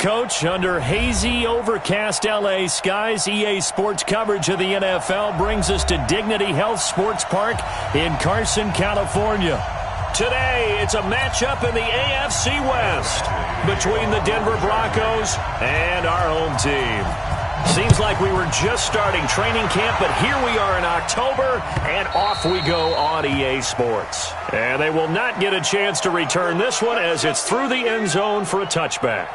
Coach. Under hazy, overcast L.A. skies, EA Sports coverage of the NFL brings us to Dignity Health Sports Park in Carson, California. Today, it's a matchup in the AFC West between the Denver Broncos and our home team. Seems like we were just starting training camp, but here we are in October, and off we go on EA Sports. And they will not get a chance to return this one as it's through the end zone for a touchback.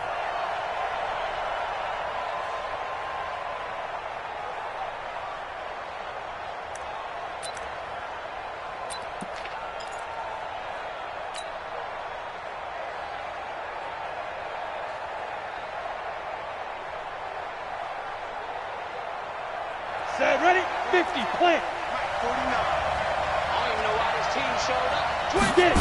Ready? 50, plant. 49. I don't even know why this team showed up. Get it.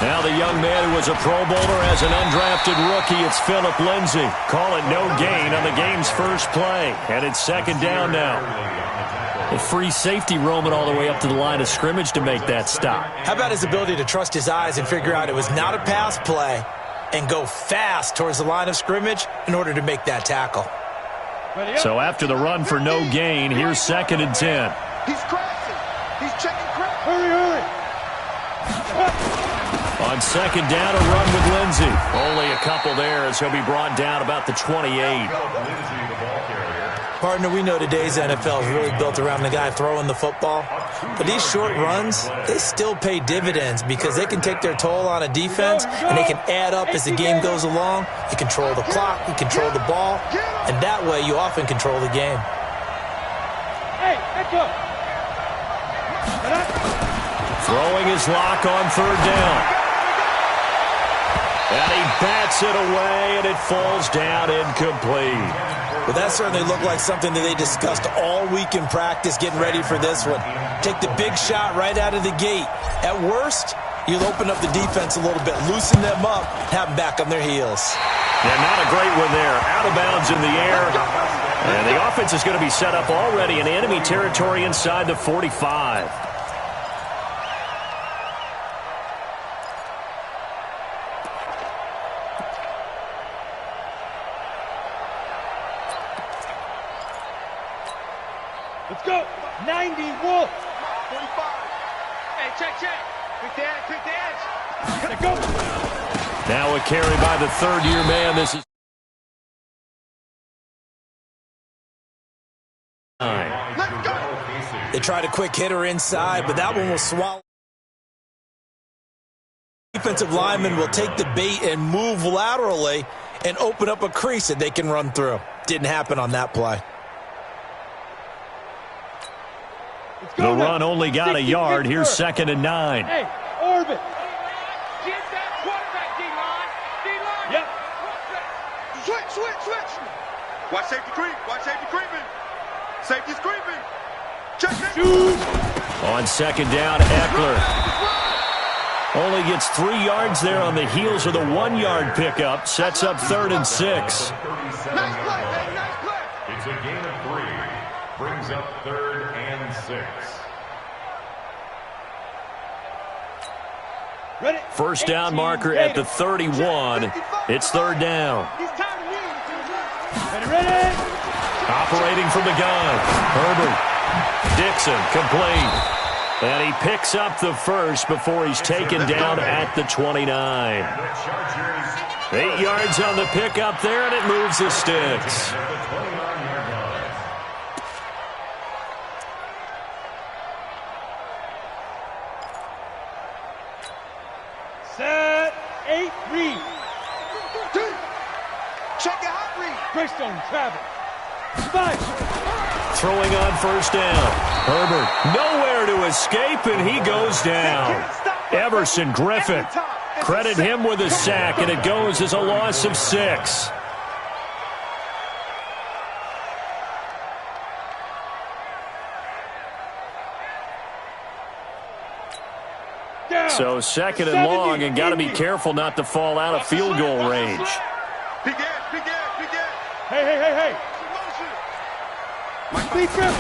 Now the young man who was a Pro Bowler as an undrafted rookie, it's Phillip Lindsay. Call it no gain on the game's first play. And it's second down now. A free safety roaming all the way up to the line of scrimmage to make that stop. How about his ability to trust his eyes and figure out it was not a pass play and go fast towards the line of scrimmage in order to make that tackle? So after the run for no gain, here's second and 10. He's crashing. He's checking crash. Hurry. On second down, a run with Lindsay. Only a couple there as he'll be brought down about the 28. Partner, we know today's NFL is really built around the guy throwing the football. But these short runs, they still pay dividends because they can take their toll on a defense and they can add up as the game goes along. You control the clock, you control the ball, and that way you often control the game. Hey, let's go. Throwing his lock on third down. And he bats it away, and it falls down incomplete. Well, that certainly looked like something that they discussed all week in practice getting ready for this one. Take the big shot right out of the gate. At worst, you'll open up the defense a little bit, loosen them up, have them back on their heels. Yeah, not a great one there. Out of bounds in the air. And the offense is going to be set up already in enemy territory inside the 45. Let's go. 90, Wolf. 45. Hey, check. Quick the edge. Gotta go. Now a carry by the third-year man. This is Let's go. They tried a quick hitter inside, but that one will swallow. Defensive lineman will take the bait and move laterally and open up a crease that they can run through. Didn't happen on that play. the run only got a yard. Here's second and 9. Hey, orbit. Get that quarterback, D-line. Yep. Switch. Watch safety creeping. Safety's creeping. Check it. Shoot. On second down, Eckler only gets 3 yards there on the heels of the 1-yard pickup. Sets up third and 6. Nice play, man. Nice play. It's a gain of 3. Brings up third and 6. Ready? First down marker at the 31. It's third down. Ready. Operating from the gun. Herbert. Dixon complete. And he picks up the first before he's taken down at the 29. 8 yards on the pickup there, and it moves the sticks. Set. 8, read. Check your hot read. Greystone, travel. 5. Throwing on first down. Herbert nowhere to escape, and he goes down. Everson Griffin. Credit him with a sack, and it goes as a loss of 6. So second and long, and got to be careful not to fall out of field goal range. Peek in. Hey.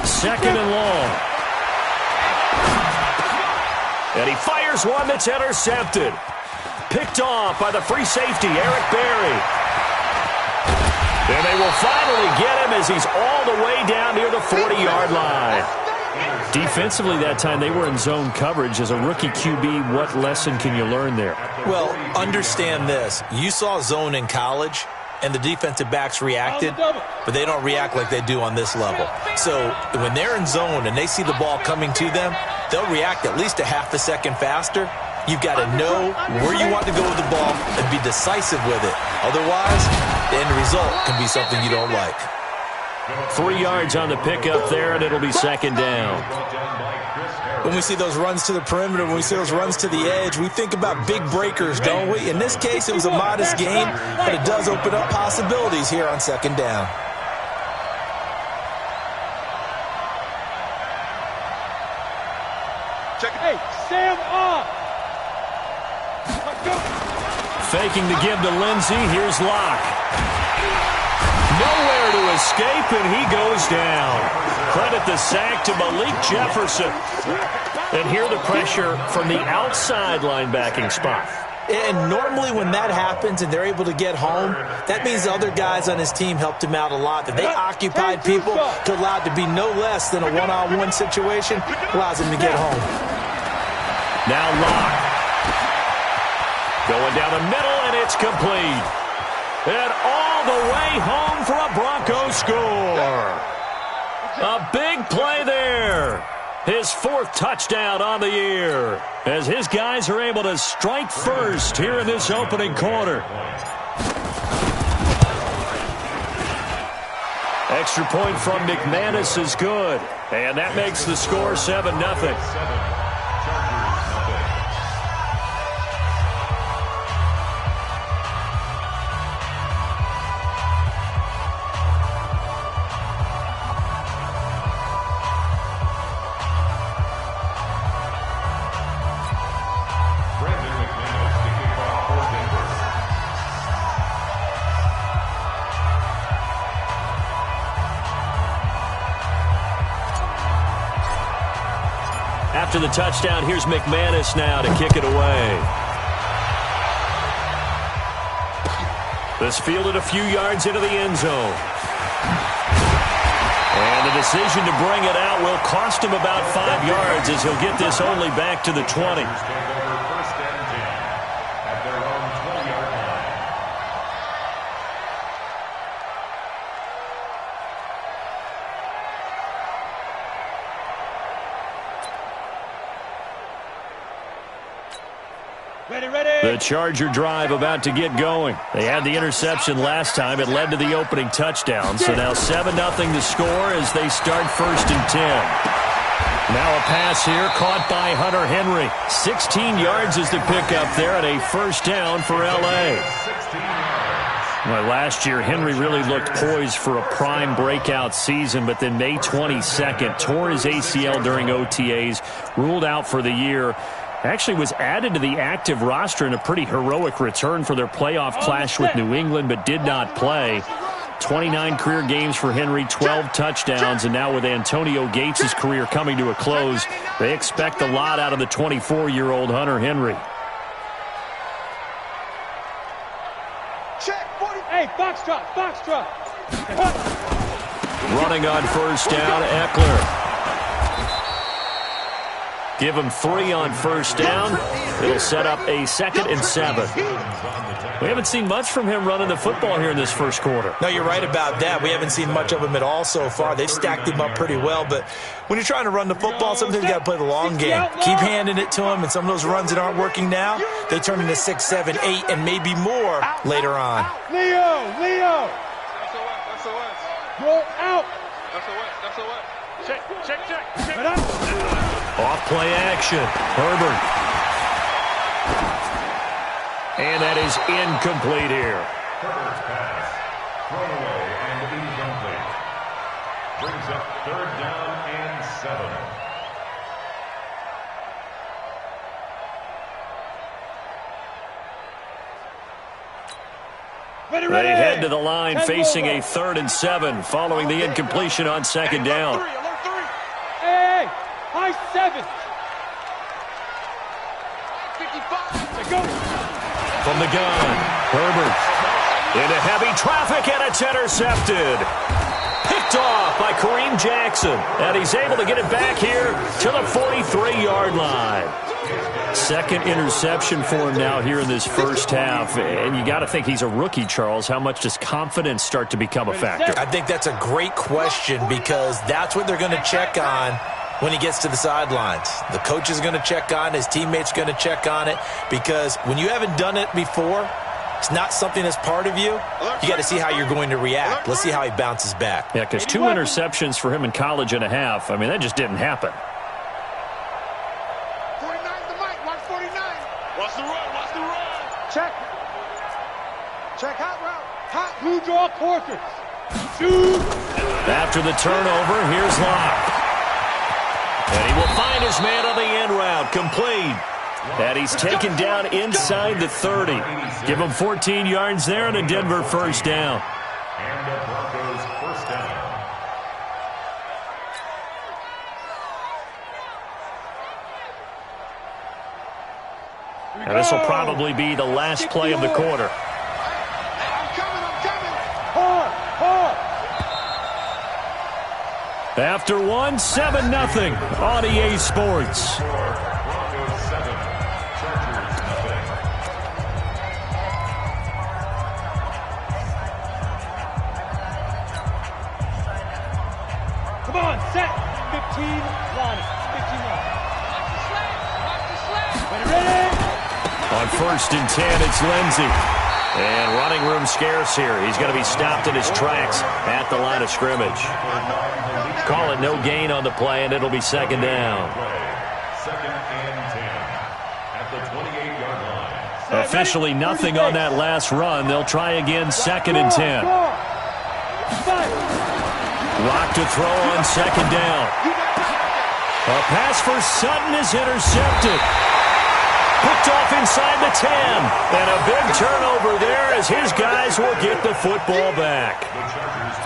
Second and long. And he fires one that's intercepted. Picked off by the free safety, Eric Berry. And they will finally get him as he's all the way down near the 40-yard line. Defensively that time, they were in zone coverage. As a rookie QB, what lesson can you learn there? Well, understand this. You saw zone in college, and the defensive backs reacted, but they don't react like they do on this level. So when they're in zone and they see the ball coming to them, they'll react at least a half a second faster. You've got to know where you want to go with the ball and be decisive with it. Otherwise, the end result can be something you don't like. 3 yards on the pickup there, and it'll be second down. When we see those runs to the perimeter, when we see those runs to the edge, we think about big breakers, don't we? In this case, it was a modest gain, but it does open up possibilities here on second down. Hey, Sam off. Faking the give to Lindsey. Here's Locke. Nowhere to escape, and he goes down. Credit the sack to Malik Jefferson. And here the pressure from the outside linebacking spot. And normally when that happens and they're able to get home, that means the other guys on his team helped him out a lot. That they occupied people to allow it to be no less than a one-on-one situation, allows him to get home. Now Locke. Going down the middle, and it's complete. And all the way home for a Broncos score. A big play there. His 4th touchdown on the year, as his guys are able to strike first here in this opening quarter. Extra point from McManus is good, and that makes the score 7-0. After the touchdown, here's McManus now to kick it away. This fielded a few yards into the end zone. And the decision to bring it out will cost him about 5 yards, as he'll get this only back to the 20. The Charger drive about to get going. They had the interception last time. It led to the opening touchdown. So now 7-0 to score as they start 1st and 10. Now a pass here caught by Hunter Henry. 16 yards is the pickup there, and a 1st down for L.A. Well, last year, Henry really looked poised for a prime breakout season, but then May 22nd, tore his ACL during OTAs, ruled out for the year. Actually was added to the active roster in a pretty heroic return for their playoff clash with New England, but did not play. 29 career games for Henry, 12 touchdowns, and now with Antonio Gates' career coming to a close, they expect a lot out of the 24-year-old Hunter Henry. Hey, foxtrot, foxtrot. Running on 1st down, Eckler. Give him 3 on 1st down. It'll set up a 2nd and 7. We haven't seen much from him running the football here in this 1st quarter. No, you're right about that. We haven't seen much of him at all so far. They've stacked him up pretty well, but when you're trying to run the football, sometimes you got to play the long game. Keep handing it to him, and some of those runs that aren't working now, they turn into 6, 7, 8, and maybe more later on. Leo! Roll out! Check. Off play action. Herbert. And that is incomplete here. Herbert's pass. Thrown away and incomplete. Brings up 3rd down and 7. They head to the line facing a 3rd and 7 following the incompletion on 2nd down. Hey! High 7! 55! Go! From the gun, Herbert into heavy traffic, and it's It's intercepted. Picked off by Kareem Jackson. And he's able to get it back here to the 43-yard line. Second interception for him now here in this first half. And you got to think he's a rookie, Charles. How much does confidence start to become a factor? I think that's a great question because that's what they're going to check on when he gets to the sidelines. The coach is going to check on it. His teammates are going to check on it because when you haven't done it before, it's not something that's part of you. You got to see how you're going to react. Let's see how he bounces back. Yeah, because 2 interceptions for him in college and a half. I mean, that just didn't happen. 49 the mic. Watch 49. Watch the run. Watch the run. Check. Check hot route. Hot blue draw quarters. Shoot. After the turnover, here's Locke. And he will find his man on the end route. Complete. And he's taken down inside the 30. Give him 14 yards there and a Denver first down. And the Broncos first down. And this will probably be the last play of the quarter. I'm coming. Hard, hard. After 7-0 on EA Sports. Broncos 7, Chargers nothing. Come on, set. 15 line. 15 line. Ready? On 1st and 10, it's Lindsey. And running room scarce here. He's going to be stopped in his tracks at the line of scrimmage. Call it no gain on the play, and it'll be second down. Second and 10 at the 28-yard line. Officially nothing on that last run. They'll try again, 2nd and 10. Lock to throw on 2nd down. A pass for Sutton is intercepted. Picked off inside the 10. And a big turnover there as his guys will get the football back.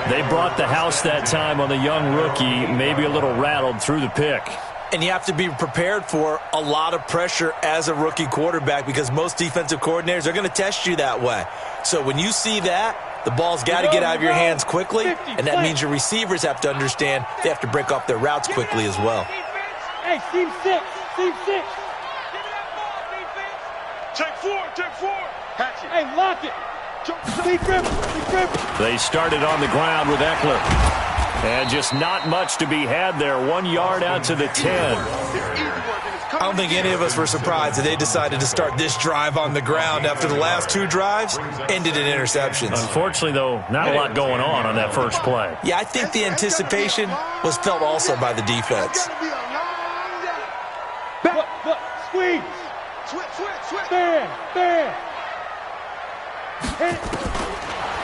They brought the house that time on the young rookie, maybe a little rattled through the pick. And you have to be prepared for a lot of pressure as a rookie quarterback because most defensive coordinators are going to test you that way. So when you see that, the ball's got to get out of your hands quickly, and that means your receivers have to understand they have to break off their routes quickly as well. Hey, team 6. Team 6. Take 4. Take 4. Hatchet. Hey, lock it. Lead grip. They started on the ground with Eckler. And just not much to be had there. 1 yard out to the 10. I don't think any of us were surprised that they decided to start this drive on the ground after the last 2 drives ended in interceptions. Unfortunately, though, not a lot going on that first play. Yeah, I think the anticipation was felt also by the defense. But, squeeze. Switch. Bam. Hit it.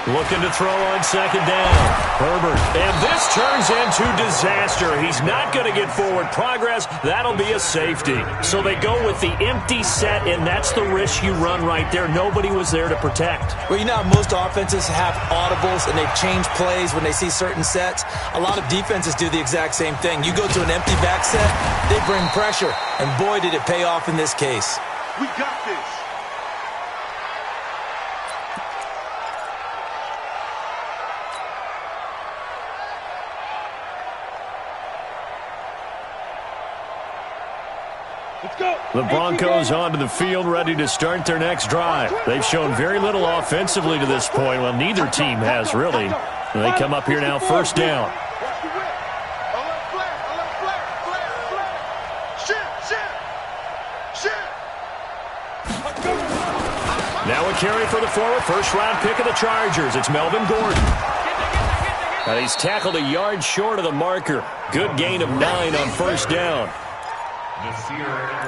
Looking to throw on 2nd down. Herbert. And this turns into disaster. He's not going to get forward progress. That'll be a safety. So they go with the empty set, and that's the risk you run right there. Nobody was there to protect. Well, you know how most offenses have audibles and they change plays when they see certain sets? A lot of defenses do the exact same thing. You go to an empty back set, they bring pressure. And boy, did it pay off in this case. We got this. Let's go. The Broncos onto the field, ready to start their next drive. They've shown very little offensively to this point. Well, neither team has, really. They come up here now, 1st down. Watch the whip. Alert flare. Shit. Now a carry for the forward first-round pick of the Chargers. It's Melvin Gordon. And he's tackled a yard short of the marker. Good gain of 9 on 1st down.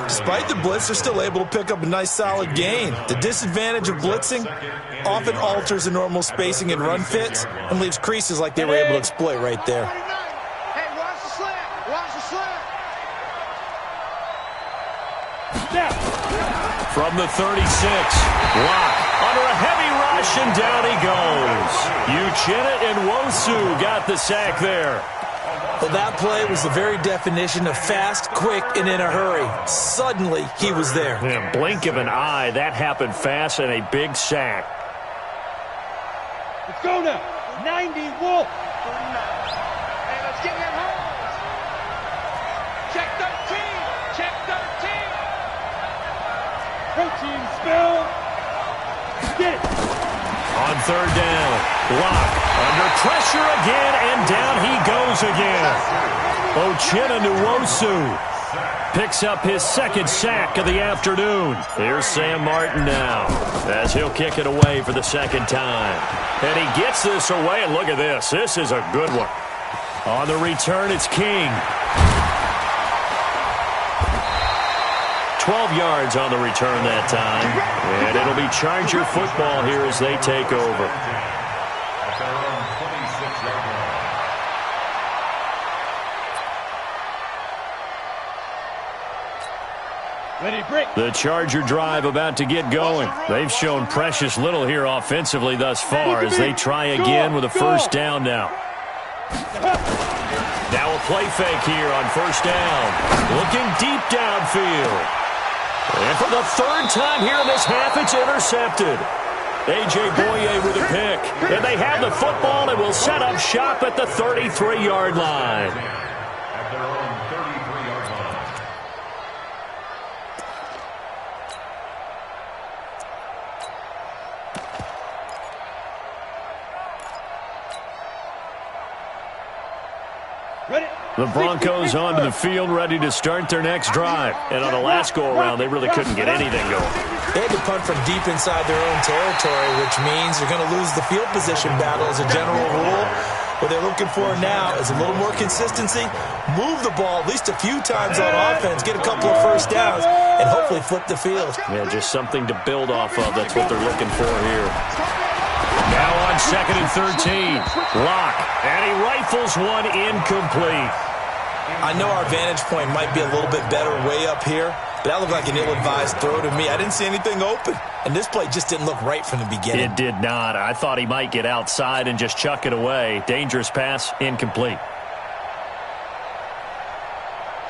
Despite the blitz, they're still able to pick up a nice solid gain. The disadvantage of blitzing often alters the normal spacing and run fits and leaves creases like they were able to exploit right there. Hey, watch the slant. From the 36, Locke under a heavy rush, and down he goes. Uchenna and Nwosu got the sack there. Well, that play was the very definition of fast, quick, and in a hurry. Suddenly, he was there. Yeah, blink of an eye, that happened fast, and a big sack. Let's go now. 90 Wolf. 39. Hey, let's get him home. Check 13. Check 13. Protein spill. Get it. On third down, Block under pressure again, and down he goes again. Uchenna Nwosu picks up his second sack of the afternoon. Here's Sam Martin now as he'll kick it away for the second time. And he gets this away, and look at this. This is a good one. On the return, it's King. 12 yards on the return that time. And it'll be Charger football here as they take over. At their own 26-yard line. Ready, break. The Charger drive about to get going. They've shown precious little here offensively thus far as they try again with a first down now. Now a play fake here on first down. Looking deep downfield. And for the third time here in this half, it's intercepted. A.J. Boye with a pick. And they have the football and will set up shop at the 33-yard line. At their own 33-yard line. Ready. The Broncos onto the field, ready to start their next drive. And on the last go-around, they really couldn't get anything going. They had to punt from deep inside their own territory, which means they're going to lose the field position battle as a general rule. What they're looking for now is a little more consistency, move the ball at least a few times on offense, get a couple of first downs, and hopefully flip the field. Yeah, just something to build off of. That's what they're looking for here. Now on 2nd and 13. Lock. And he rifles one incomplete. I know our vantage point might be a little bit better way up here, but that looked like an ill-advised throw to me. I didn't see anything open, and this play just didn't look right from the beginning. It did not. I thought he might get outside and just chuck it away. Dangerous pass, incomplete.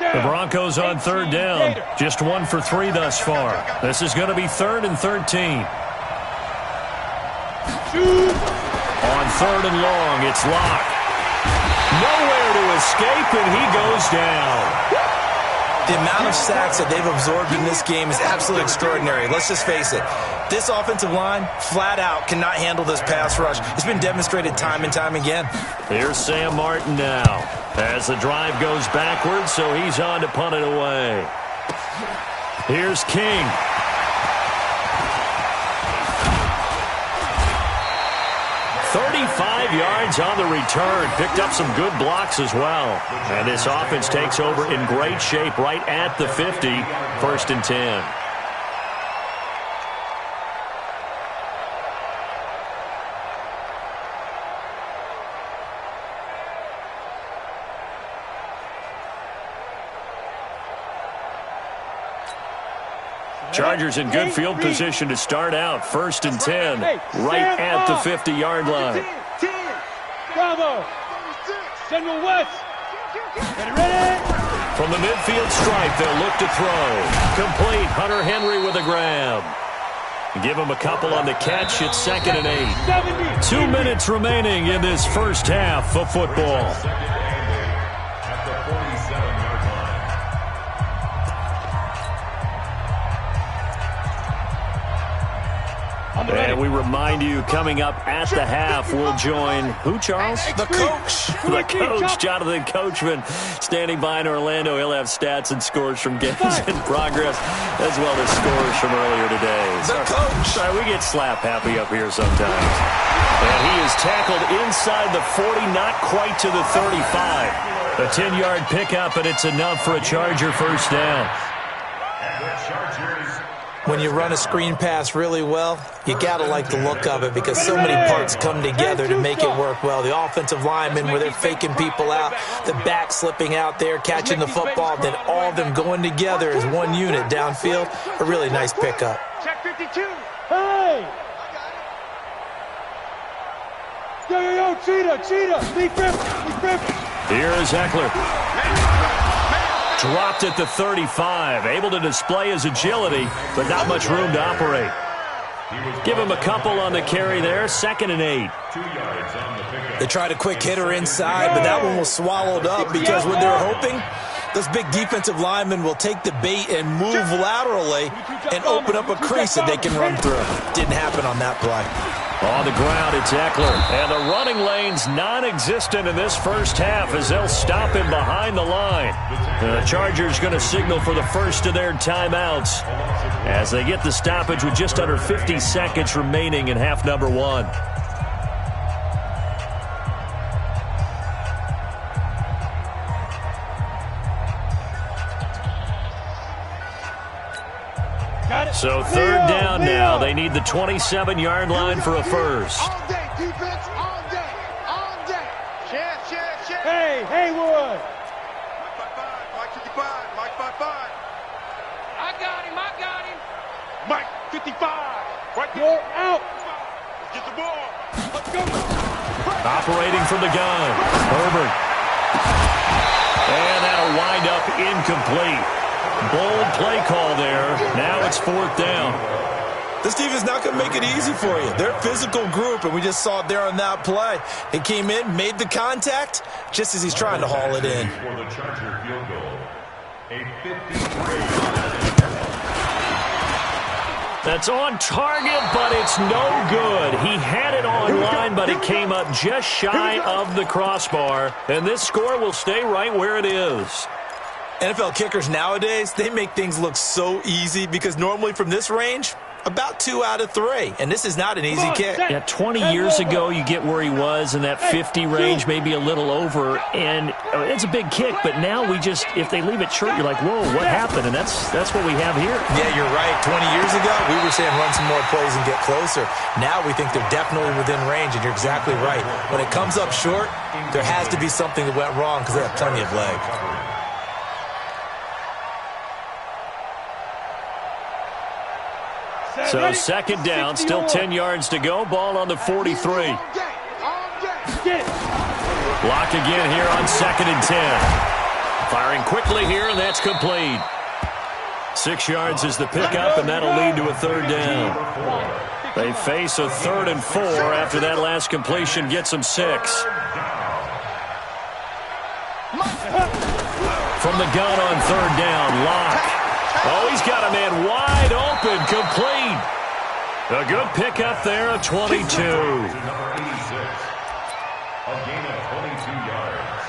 The Broncos on third down. Just 1 for 3 thus far. This is going to be 3rd and 13. On 3rd and long, it's Lock. Nowhere to escape, and he goes down. The amount of sacks that they've absorbed in this game is absolutely extraordinary. Let's just face it. This offensive line, flat out, cannot handle this pass rush. It's been demonstrated time and time again. Here's Sam Martin now as the drive goes backwards, so he's on to punt it away. Here's King. 35 yards on the return. Picked up some good blocks as well. And this offense takes over in great shape right at the 50. 1st and 10. Chargers in good field position to start out. 1st and 10, right at the 50-yard line. 10. Bravo. General West. Ready. From the midfield stripe, they'll look to throw. Complete. Hunter Henry with a grab. Give him a couple on the catch. It's 2nd and 8. 2 minutes remaining in this first half of football. At the 47-yard line. And we remind you, coming up at the half, we'll join who, Charles? The coach. The coach, Jonathan Coachman, standing by in Orlando. He'll have stats and scores from games in progress, as well as scores from earlier today. The coach. Sorry, we get slap happy up here sometimes. And he is tackled inside the 40, not quite to the 35. A 10-yard pickup, and it's enough for a Charger first down. And the Chargers. When you run a screen pass really well, you got to like the look of it because so many parts come together to make it work well. The offensive linemen, where they're faking people out, the back slipping out there, catching the football, then all of them going together as one unit downfield. A really nice pickup. Check 52. Hey! Yo, Cheetah. Lee Griffin. Here's Eckler. Dropped at the 35. Able to display his agility, but not much room to operate. Give him a couple on the carry there. 2nd and 8. 2 yards on the pick. They tried a quick hitter inside, but that one was swallowed up because when they're hoping, those big defensive linemen will take the bait and move laterally and open up a crease that they can run through. Didn't happen on that play. On the ground, it's Eckler. And the running lane's non-existent in this first half as they'll stop him behind the line. The Chargers going to signal for the first of their timeouts as they get the stoppage with just under 50 seconds remaining in half number one. So third down now. They need the 27-yard line for a first. All day, defense, all day, all day. Check. Hey, Haywood. Mike 55, Mike 55. I got him. Mike 55. Right there. You're out. Get the ball. Let's go. Operating from the gun. Herbert. And that'll wind up incomplete. Bold play call there. Now it's fourth down. This team is not going to make it easy for you. They're a physical group, and we just saw it there on that play. He came in, made the contact, just as he's trying to haul it in. For the Charger field goal, a 53. That's on target, but it's no good. He had it on line, but it came up just shy of the crossbar. And this score will stay right where it is. NFL kickers nowadays, they make things look so easy because normally from this range, about 2 out of 3. And this is not an easy kick. Yeah, 20 years ago, you get where he was in that 50 range, maybe a little over. And it's a big kick, but now we just, if they leave it short, you're like, whoa, what happened? And that's what we have here. Yeah, you're right. 20 years ago, we were saying run some more plays and get closer. Now we think they're definitely within range, and you're exactly right. When it comes up short, there has to be something that went wrong because they have plenty of leg. So second down, still 10 yards to go. Ball on the 43. All day. Block again here on 2nd and 10. Firing quickly here, and that's complete. 6 yards is the pickup, and that'll lead to a third down. They face a 3rd and 4 after that last completion gets them 6. From the gun on 3rd down, Locke. Oh, he's got a man wide open, complete. A good pickup there, a 22. Number 86. A gain of 22 yards.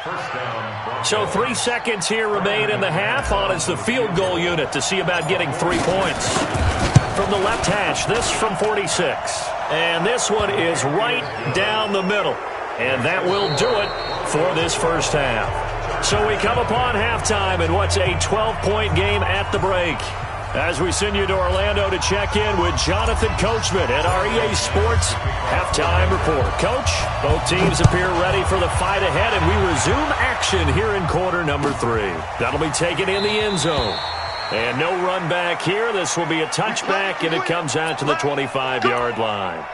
First down. So 3 seconds here remain in the half. On is the field goal unit to see about getting 3 points. From the left hash, this from 46. And this one is right down the middle. And that will do it for this first half. So we come upon halftime in what's a 12-point game at the break. As we send you to Orlando to check in with Jonathan Coachman at our EA Sports Halftime Report. Coach, both teams appear ready for the fight ahead, and we resume action here in quarter number 3. That'll be taken in the end zone. And no run back here. This will be a touchback, and it comes out to the 25-yard line.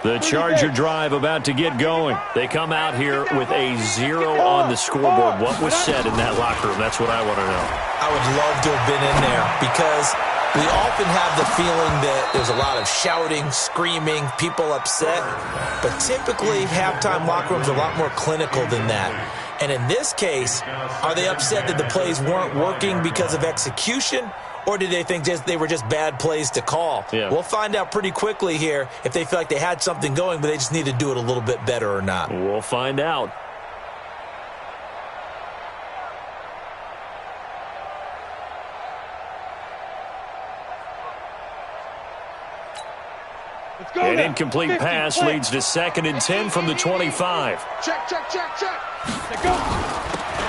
The Charger drive about to get going. They come out here with a 0 on the scoreboard. What was said in that locker room? That's what I want to know. I would love to have been in there because we often have the feeling that there's a lot of shouting, screaming, people upset. But typically, halftime locker rooms are a lot more clinical than that. And in this case, are they upset that the plays weren't working because of execution? Or did they think they were just bad plays to call? Yeah. We'll find out pretty quickly here if they feel like they had something going, but they just need to do it a little bit better or not. We'll find out. An incomplete pass leads to 2nd and 10 from the 25. Check.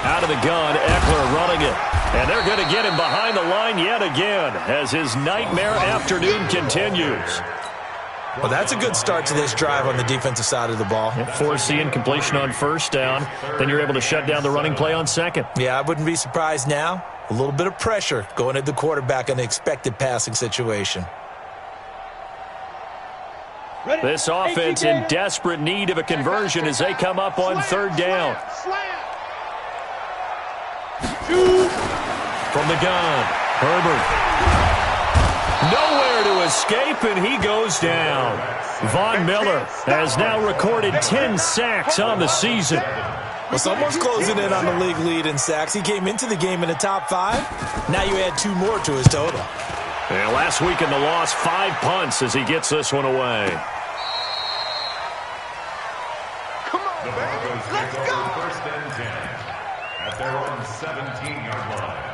Out of the gun, Eckler running it. And they're going to get him behind the line yet again as his nightmare afternoon continues. Well, that's a good start to this drive on the defensive side of the ball. Force the incompletion on first down. Then you're able to shut down the running play on second. Yeah, I wouldn't be surprised now. A little bit of pressure going at the quarterback in the expected passing situation. This offense in desperate need of a conversion as they come up on third down. From the gun, Herbert. Nowhere to escape, and he goes down. Von Miller has now recorded 10 sacks on the season. Well, someone's closing in on the league lead in sacks. He came into the game in the top 5. Now you add 2 more to his total. And last week in the loss, 5 punts as he gets this one away. Come on, The Broncos Let's take go. over 1st and 10 at their own 17-yard line.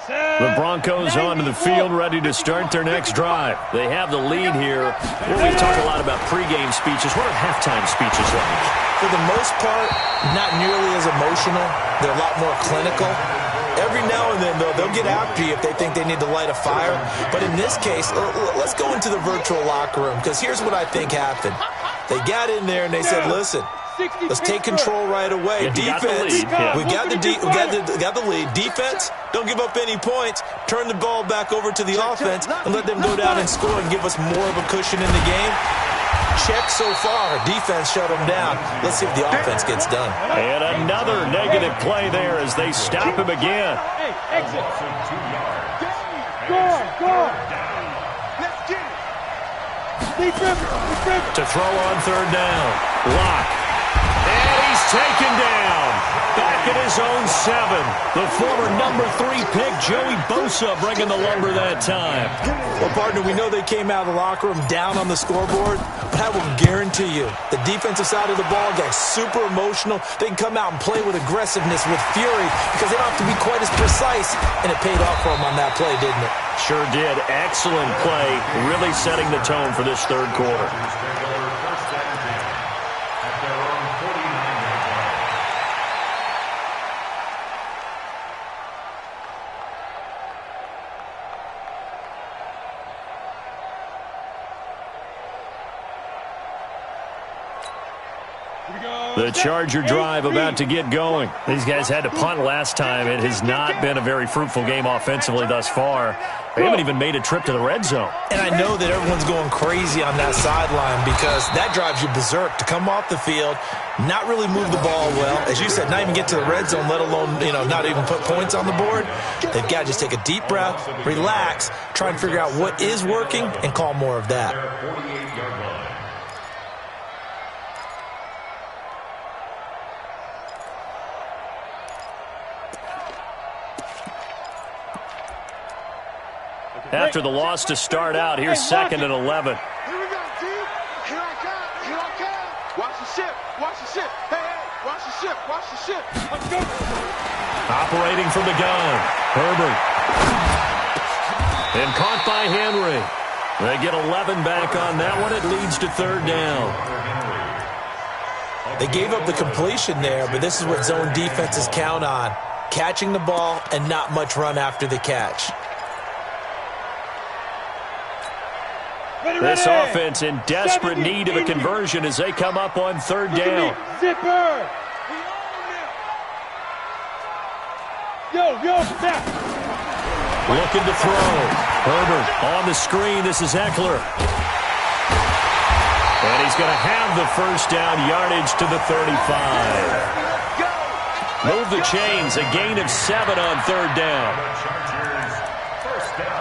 The Broncos onto the field, ready to start their next drive. They have the lead here. Well, we talk a lot about pregame speeches. What are halftime speeches like? For the most part, not nearly as emotional. They're a lot more clinical. Every now and then, though, they'll get after you if they think they need to light a fire. But in this case, let's go into the virtual locker room, because here's what I think happened. They got in there and they said, listen, let's take control right away. Defense, we got the lead. Defense, don't give up any points. Turn the ball back over to the offense and let them go down and score and give us more of a cushion in the game. Check so far. Defense shut them down. Let's see if the offense gets done. And another negative play there as they stop him again. Hey, exit. 2 yards. Go. Let's get it. To throw on third down. Lock. And he's taken down. Back at his own 7. The former number 3 pick, Joey Bosa, bringing the lumber that time. Well, partner, we know they came out of the locker room down on the scoreboard, but I will guarantee you the defensive side of the ball got super emotional. They can come out and play with aggressiveness, with fury, because they don't have to be quite as precise, and it paid off for them on that play, didn't it? Sure did. Excellent play, really setting the tone for this third quarter. Take over 1st and 10 at their own 49-yard line. The Charger drive about to get going. These guys had to punt last time. It has not been a very fruitful game offensively thus far. They haven't even made a trip to the red zone. And I know that everyone's going crazy on that sideline because that drives you berserk to come off the field, not really move the ball well. As you said, not even get to the red zone, let alone, not even put points on the board. They've got to just take a deep breath, relax, try and figure out what is working, and call more of that. Their 48-yard line. After the loss to start out, here's 2nd and 11. Here we go, team. Here I come. Watch the ship. Hey, watch the ship. Let's go. Operating from the gun, Herbert. And caught by Henry. They get 11 back on that one. It leads to third down. They gave up the completion there, but this is what zone defenses count on. Catching the ball and not much run after the catch. This offense in desperate need of a conversion as they come up on third down. Zipper. Yo, back. Looking to throw. Herbert on the screen. This is Eckler. And he's going to have the first down, yardage to the 35. Move the chains, a gain of 7 on third down.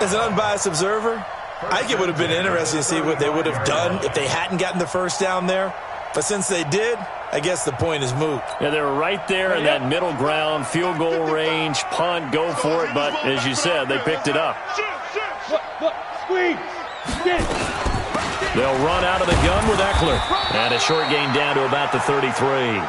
As an unbiased observer, I think it would have been interesting to see what they would have done if they hadn't gotten the first down there. But since they did, I guess the point is moot. Yeah, they were right there in that middle ground, field goal range, punt, go for it. But as you said, they picked it up. Look, squeeze. They'll run out of the gun with Eckler. And a short gain down to about the 33.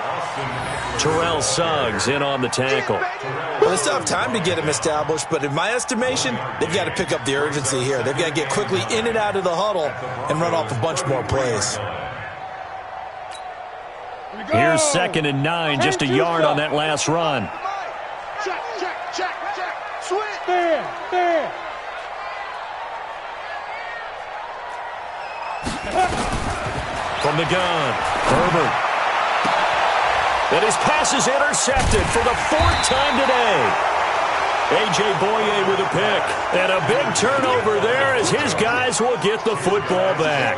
Terrell Suggs in on the tackle. Well, they still have time to get him established, but in my estimation, they've got to pick up the urgency here. They've got to get quickly in and out of the huddle and run off a bunch more plays. Here's 2nd and 9, just a yard on that last run. Check. Switch. Fair. From the gun, Herbert. And his pass is intercepted for the 4th time today. A.J. Boye with a pick. And a big turnover there as his guys will get the football back.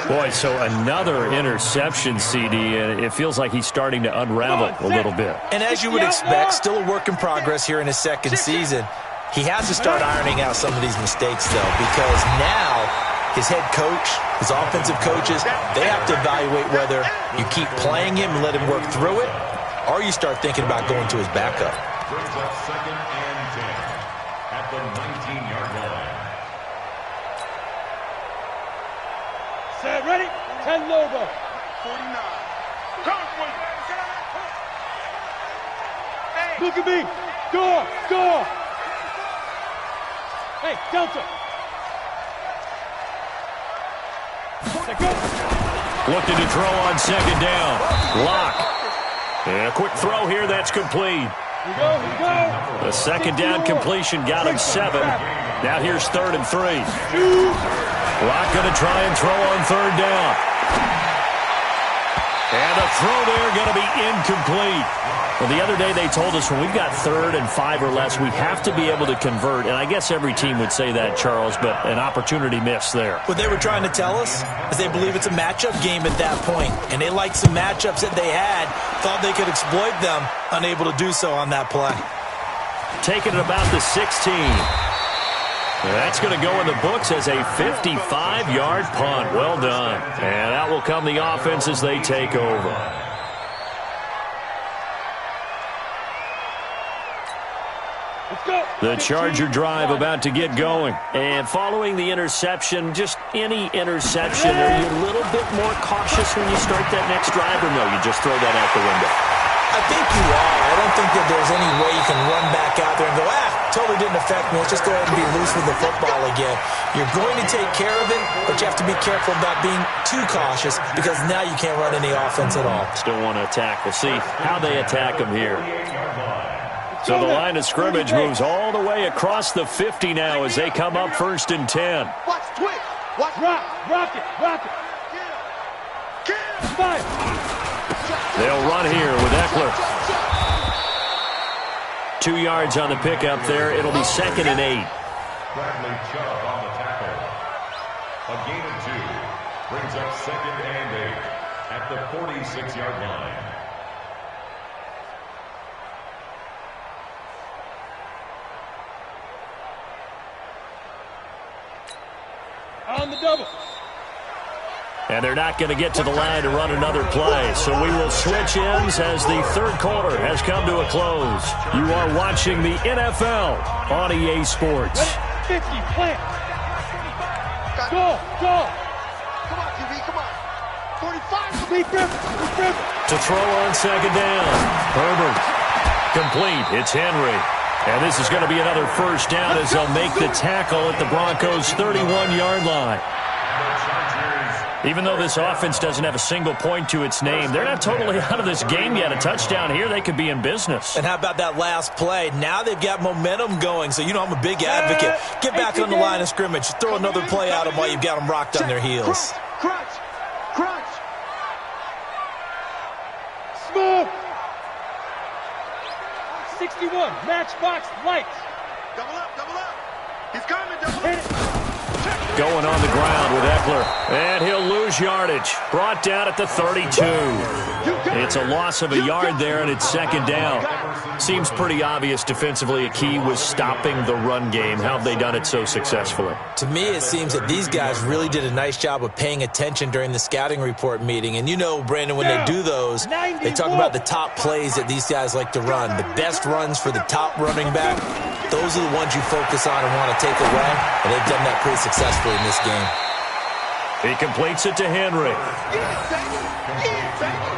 Boy, so another interception, CD, and it feels like he's starting to unravel a little bit. And as you would expect, still a work in progress here in his second season. He has to start ironing out some of these mistakes, though, because now his head coach, his offensive coaches, they have to evaluate whether you keep playing him and let him work through it, or you start thinking about going to his backup. Brings up 2nd and 10 at the 19-yard line. Set, ready? 10 Lobo. 49. Come with it. Look at me. Door. Hey, Delta. Set, go. Looking to throw on 2nd down. Lock. And a quick throw here, that's complete. Here we go. The 2nd down completion got him 7. Now here's 3rd and 3. Lock going to try and throw on 3rd down. And the throw there going to be incomplete. Well, the other day they told us when we've got 3rd and 5 or less, we have to be able to convert. And I guess every team would say that, Charles, but an opportunity missed there. What they were trying to tell us is they believe it's a matchup game at that point. And they liked some matchups that they had, thought they could exploit them, unable to do so on that play. Taking it about the 16. That's going to go in the books as a 55-yard punt. Well done. And out will come the offense as they take over. The Charger drive about to get going. And following the interception, just any interception, are you a little bit more cautious when you start that next drive, or no, you just throw that out the window? I think you are. I don't think that there's any way you can run back out there and go, totally didn't affect me. Let's just go ahead and be loose with the football again. You're going to take care of it, but you have to be careful about being too cautious because now you can't run any offense at all. Still want to attack. We'll see how they attack them here. So the line of scrimmage moves all the way across the 50 now as they come up 1st and 10. Watch twitch. Watch Rock it. Fire. They'll run here with Eckler. 2 yards on the pickup there. It'll be 2nd and 8. Bradley Chubb on the tackle. A gain of 2 brings up 2nd and 8 at the 46-yard line. On the double. And they're not going to get to the line to run another play. So we will switch ends as the 3rd quarter has come to a close. You are watching the NFL on EA Sports. 50, plant. Go. Come on, QB, come on. 45. Lead river. To throw on 2nd down. Herbert. Complete. It's Henry. And this is going to be another 1st down as they'll make the tackle at the Broncos' 31-yard line. Even though this offense doesn't have a single point to its name, they're not totally out of this game yet. A touchdown here, they could be in business. And how about that last play? Now they've got momentum going, so you know I'm a big advocate. Get back on the line of scrimmage. Throw another play at them while you've got them rocked on their heels. Crunch. Smooth. 61, matchbox lights. Double up. He's coming, double up. Going on the ground with Eckler. And he'll lose yardage. Brought down at the 32. It's a loss of a yard there, and it's 2nd down. Seems pretty obvious defensively a key was stopping the run game. How have they done it so successfully? To me, it seems that these guys really did a nice job of paying attention during the scouting report meeting. And you know, Brandon, when they do those, they talk about the top plays that these guys like to run. The best runs for the top running back, those are the ones you focus on and want to take away. And they've done that pretty successfully in this game. He completes it to Henry.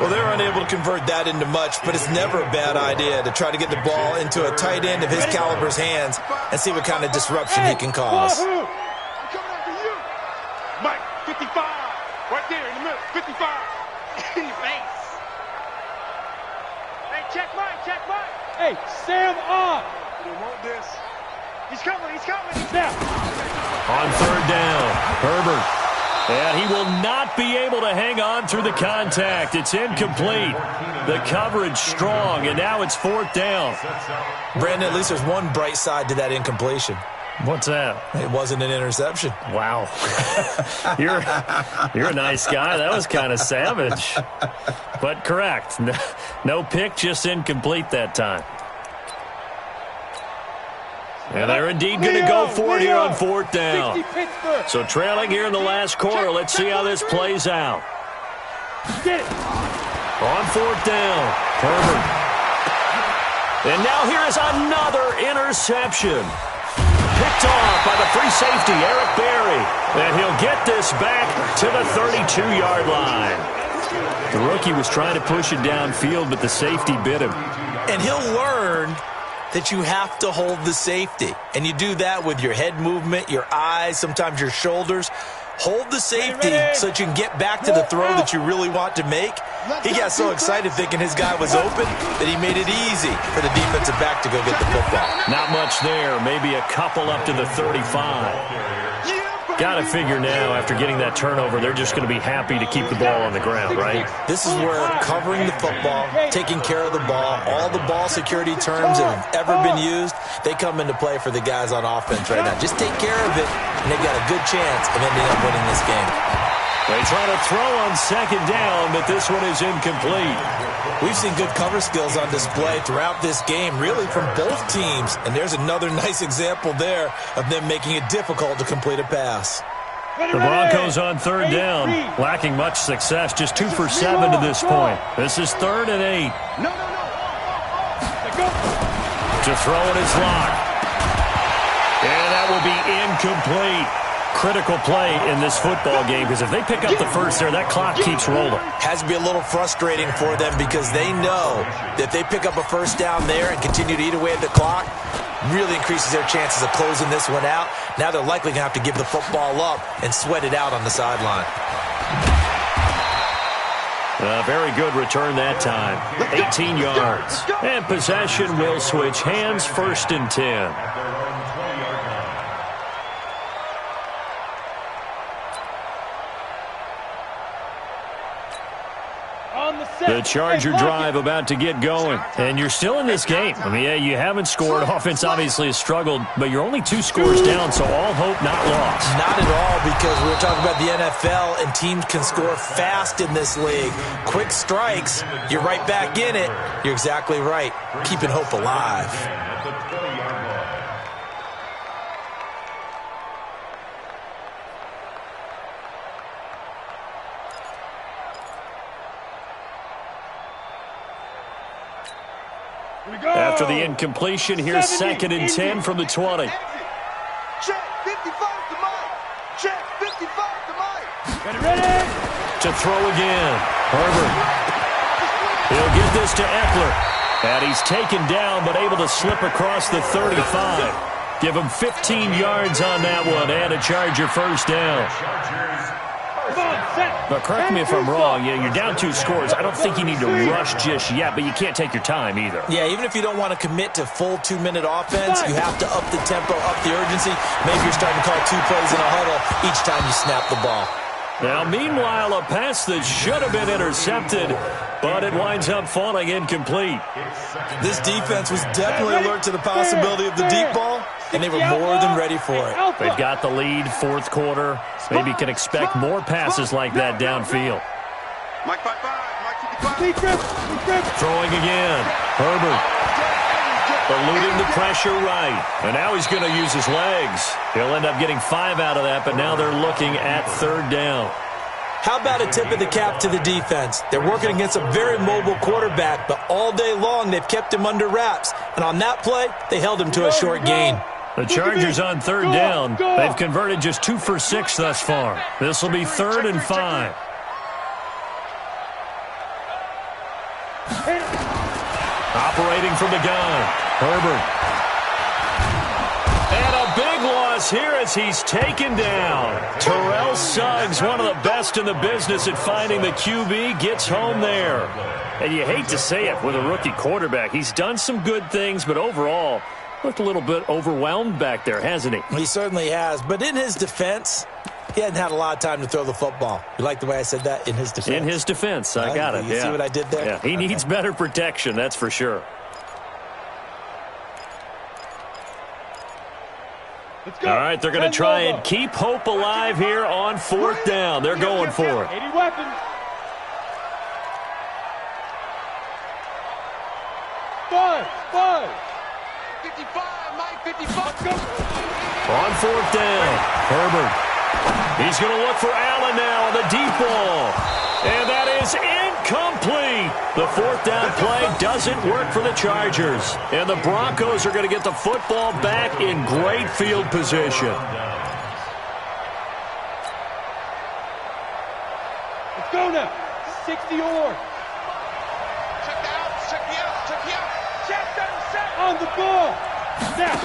Well, they're unable to convert that into much, but it's never a bad idea to try to get the ball into a tight end of his caliber's hands and see what kind of disruption he can cause. I'm coming after you. Mike, 55. Right there in the middle. 55. In your face. Hey, check Mike. Hey, Sam on. You want this? He's coming. Snap. On 3rd down, Herbert And he will not be able to hang on through the contact. It's incomplete. The coverage strong, and now it's 4th down. Brandon, at least there's one bright side to that incompletion. What's that? It wasn't an interception. Wow. You're a nice guy. That was kind of savage. But correct. No pick, just incomplete that time. And they're indeed going to go for it here on 4th down. So trailing here in the last quarter. Let's see how this plays out. On 4th down, Herbert. And now here is another interception. Picked off by the free safety, Eric Berry. And he'll get this back to the 32-yard line. The rookie was trying to push it downfield, but the safety bit him. And he'll learn that you have to hold the safety. And you do that with your head movement, your eyes, sometimes your shoulders. Hold the safety so that you can get back to the throw that you really want to make. He got so excited thinking his guy was open that he made it easy for the defensive back to go get the football. Not much there. Maybe a couple up to the 35. Got to figure now, after getting that turnover, they're just going to be happy to keep the ball on the ground, right? This is where covering the football, taking care of the ball, all the ball security terms that have ever been used, they come into play for the guys on offense right now. Just take care of it, and they've got a good chance of ending up winning this game. They try to throw on 2nd down, but this one is incomplete. We've seen good cover skills on display throughout this game, really from both teams. And there's another nice example there of them making it difficult to complete a pass. The Broncos on 3rd down, lacking much success, just 2 for 7 to this point. This is 3rd and 8. To throw it is locked. And that will be incomplete. Critical play in this football game, because if they pick up the first there, that clock keeps rolling. Has to be a little frustrating for them because they know that they pick up a first down there and continue to eat away at the clock, really increases their chances of closing this one out. Now they're likely going to have to give the football up and sweat it out on the sideline. Very good return that time. 18 yards. And possession will switch hands, 1st and 10. The Charger drive about to get going. And you're still in this game. I mean, yeah, you haven't scored. Offense obviously has struggled, but you're only 2 scores down, so all hope not lost. Not at all, because we were talking about the NFL, and teams can score fast in this league. Quick strikes, you're right back in it. You're exactly right. Keeping hope alive. After the incompletion, here's 2nd and 10 from the 20. Check 55 to Mike. Check 55 to Mike. Ready? To throw again. Herbert. He'll get this to Eckler. And he's taken down, but able to slip across the 35. Give him 15 yards on that one, and a Charger first down. But correct me if I'm wrong, you're down 2 scores. I don't think you need to rush just yet, but you can't take your time either. Yeah, even if you don't want to commit to full 2-minute offense, you have to up the tempo, up the urgency. Maybe you're starting to call 2 plays in a huddle each time you snap the ball. Now, meanwhile, a pass that should have been intercepted, but it winds up falling incomplete. This defense was definitely alert to the possibility of the deep ball, and they were more than ready for it. They've got the lead, 4th quarter. Maybe can expect more passes like that downfield. Mike 55, Mike 55. Throwing again. Herbert. Eluding the pressure right. And now he's going to use his legs. He'll end up getting 5 out of that, but now they're looking at 3rd down. How about a tip of the cap to the defense? They're working against a very mobile quarterback, but all day long they've kept him under wraps. And on that play, they held him to a short gain. The Chargers on 3rd down. They've converted just 2 for 6 thus far. This will be 3rd and 5. Operating from the gun, Herbert. And a big loss here as he's taken down. Terrell Suggs, one of the best in the business at finding the QB, gets home there. And you hate to say it with a rookie quarterback. He's done some good things, but overall, looked a little bit overwhelmed back there, hasn't he? He certainly has. But in his defense, He hadn't had a lot of time to throw the football. You like the way I said that? In his defense? In his defense. I got it. You see what I did there? Yeah, he needs better protection, that's for sure. Let's go. All right, they're going to try and keep hope alive here on 4th down. They're going for it. 80 weapons. 5. 55, Mike, 55. Let's go. On 4th down, Herbert. He's going to look for Allen now on the deep ball. And that is incomplete. The 4th down play doesn't work for the Chargers. And the Broncos are going to get the football back in great field position. Let's go now. 60 or. Check that out, check me out, check me out. Check that set. On the ball. Now.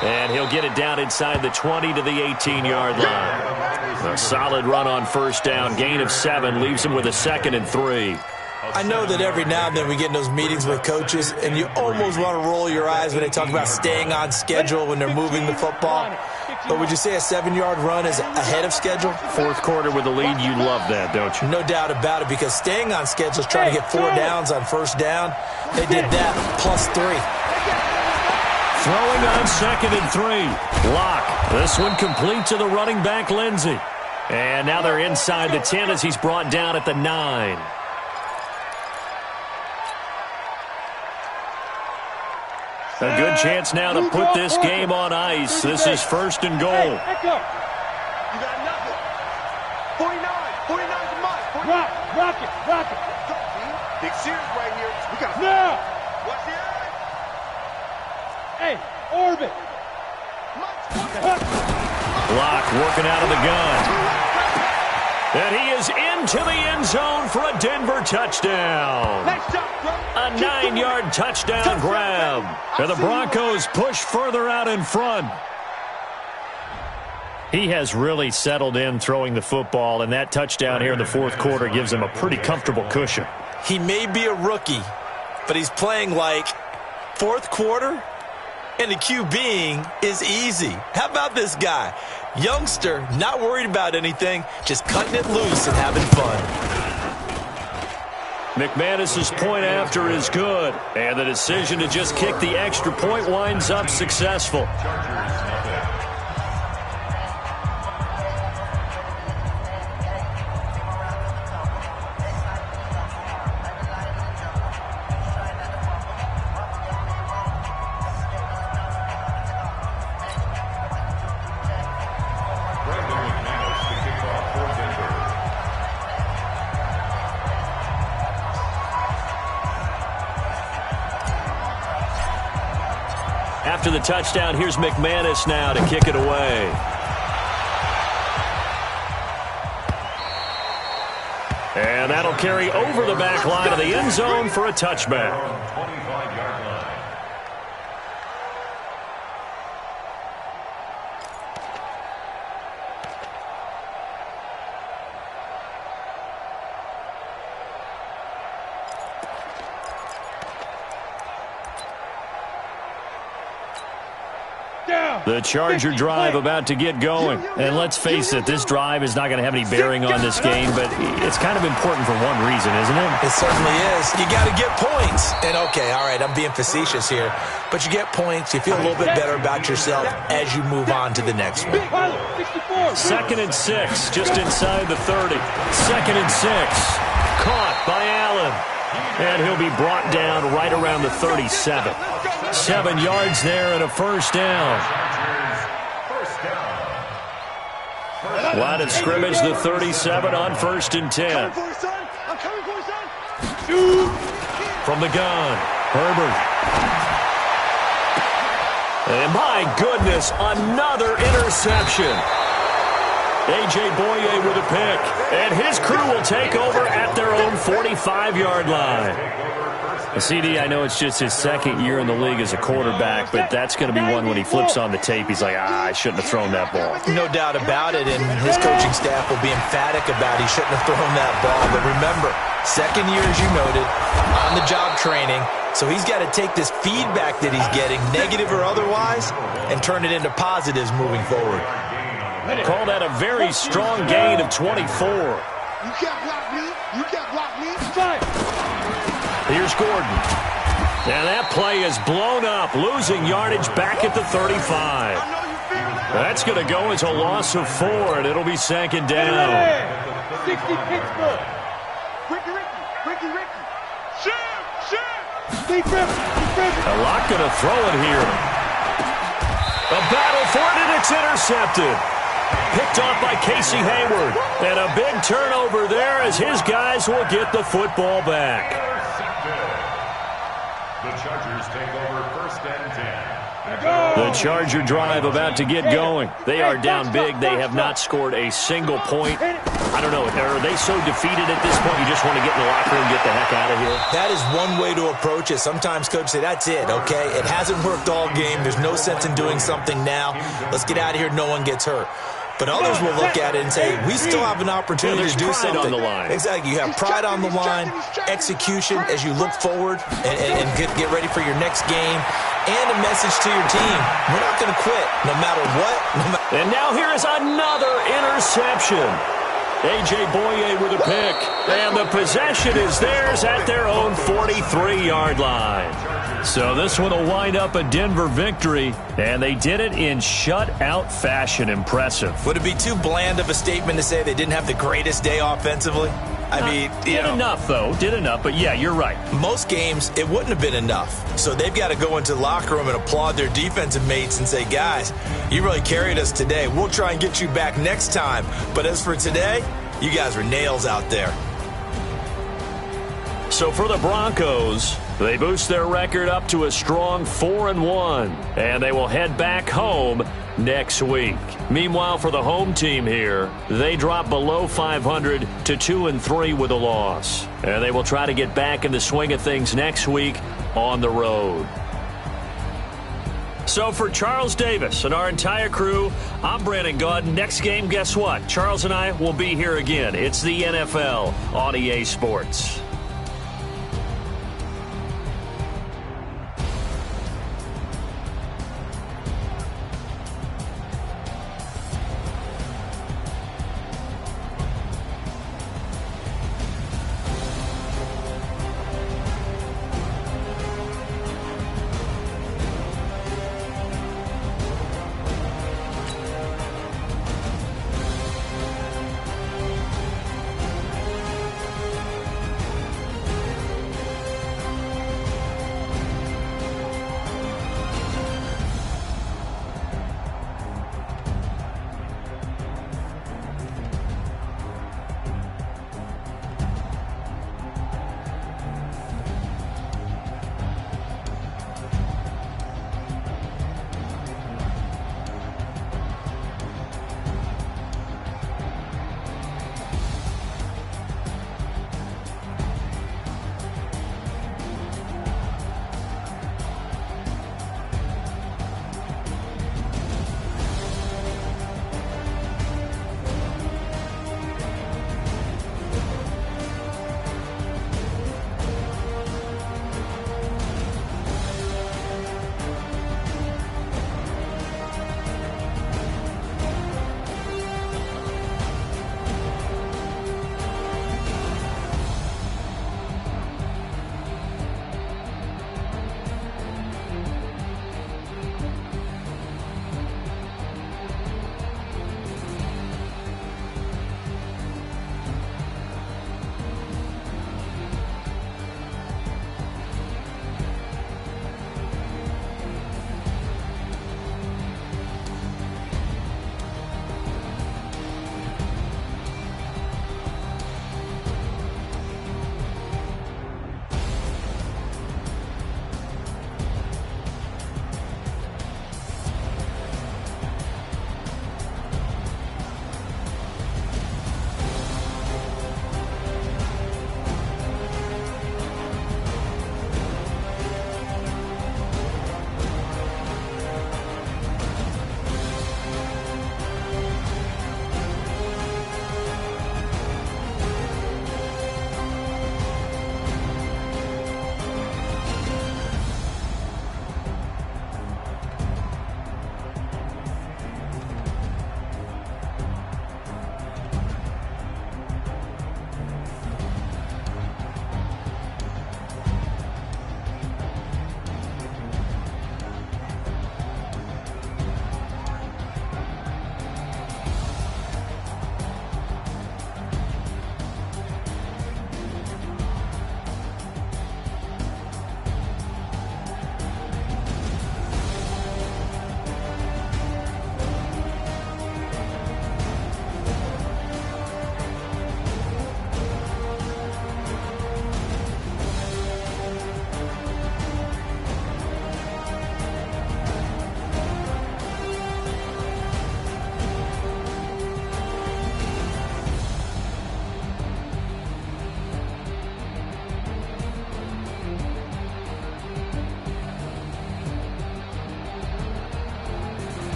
And he'll get it down inside the 20 to the 18-yard line. A solid run on 1st down. Gain of 7 leaves him with a 2nd and 3. I know that every now and then we get in those meetings with coaches, and you almost want to roll your eyes when they talk about staying on schedule when they're moving the football. But would you say a 7-yard run is ahead of schedule? 4th quarter with the lead, you love that, don't you? No doubt about it, because staying on schedule is trying to get 4 downs on 1st down. They did that, plus 3. Throwing on 2nd and 3. Lock. This one complete to the running back, Lindsey. And now they're inside the 10 as he's brought down at the 9. A good chance now to put this game on ice. This is 1st and goal. You got nothing. 49 to Mike. Rock it. Big series right here. We got Now. Watch the eye. Hey, orbit. Lock working out of the gun. And he is into the end zone for a Denver touchdown. Nice job, bro. A 9-yard touchdown grab. And the Broncos push further out in front. He has really settled in throwing the football, and that touchdown here in the 4th quarter gives him a pretty comfortable cushion. He may be a rookie, but he's playing like 4th quarter, and the QBing is easy. How about this guy? Youngster, not worried about anything, just cutting it loose and having fun. McManus's point after is good, and the decision to just kick the extra point winds up successful. After the touchdown, here's McManus now to kick it away. And that'll carry over the back line of the end zone for a touchback. 25-yard line. The Charger drive about to get going. And let's face it, this drive is not going to have any bearing on this game, but it's kind of important for one reason, isn't it? It certainly is. You got to get points. And okay, all right, I'm being facetious here, but you get points, you feel a little bit better about yourself as you move on to the next one. 2nd and 6, just inside the 30. 2nd and 6, caught by Allen. And he'll be brought down right around the 37. 7 yards there and a 1st down. Line of scrimmage, the 37 on 1st and 10. From the gun, Herbert. And my goodness, another interception. A.J. Boye with a pick. And his crew will take over at their own 45-yard line. CD, I know it's just his 2nd year in the league as a quarterback, but that's going to be one when he flips on the tape, he's like, I shouldn't have thrown that ball. No doubt about it, and his coaching staff will be emphatic about he shouldn't have thrown that ball. But remember, 2nd year, as you noted, on-the-job training. So he's got to take this feedback that he's getting, negative or otherwise, and turn it into positives moving forward. Call that a very strong gain of 24. You can't block me. You can't block me. Fire. Here's Gordon. And that play is blown up, losing yardage back at the 35. That's going to go as a loss of 4, and it'll be second down. 60 Pittsburgh. Ricky. Steve Griffin. A lot going to throw it here. A battle for it, and it's intercepted. Picked off by Casey Hayward. And a big turnover there as his guys will get the football back. The Chargers take over 1st and 10. The Charger drive about to get going. They are down big. They have not scored a single point. I don't know. Are they so defeated at this point you just want to get in the locker room and get the heck out of here? That is one way to approach it. Sometimes coaches say, that's it, okay? It hasn't worked all game. There's no sense in doing something now. Let's get out of here. No one gets hurt. But others will look at it and say, we still have an opportunity to do something. On the line. Exactly. You have pride on the line, execution as you look forward and get ready for your next game, and a message to your team. We're not going to quit no matter what. And now here is another interception. A.J. Boye with a pick. And the possession is theirs at their own 43-yard line. So this one will wind up a Denver victory, and they did it in shutout fashion. Impressive. Would it be too bland of a statement to say they didn't have the greatest day offensively? I mean, did enough, though. Did enough, but yeah, you're right. Most games, it wouldn't have been enough. So they've got to go into the locker room and applaud their defensive mates and say, guys, you really carried us today. We'll try and get you back next time. But as for today, you guys were nails out there. So for the Broncos, they boost their record up to a strong 4-1, and they will head back home next week. Meanwhile, for the home team here, they drop below 500 to 2-3 with a loss, and they will try to get back in the swing of things next week on the road. So for Charles Davis and our entire crew, I'm Brandon Gaudin. Next game, guess what? Charles and I will be here again. It's the NFL on EA Sports.